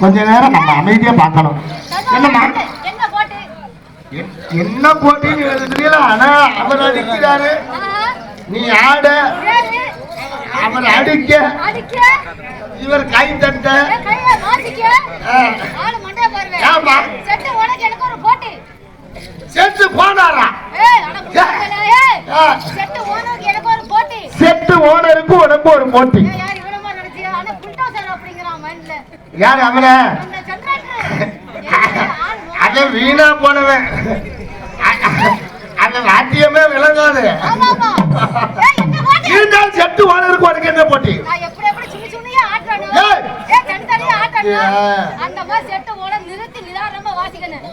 கொஞ்ச நேரம் நம்ம அமைதியா பார்க்கணும். என்னம்மா என்ன போட்டின்னு தெரியல. ஆனா அவர் அடிக்கிறாரு, நீ ஆட, அவர் அடிக்க, இவர் கை தட்ட. செட்டு போனாரா? செட்டு ஓனருக்கு உனக்கு ஒரு போட்டி. யாரு அவன? அத வீணா போனவன். அந்த வாத்தியமே விளங்காது. இருந்தாலும் செட்டு ஓனருக்கு உனக்கு என்ன போட்டி? அந்த மாதிரி செட்டு ஓனர் நிறுத்தி நிதானமா வாசிக்கணும்.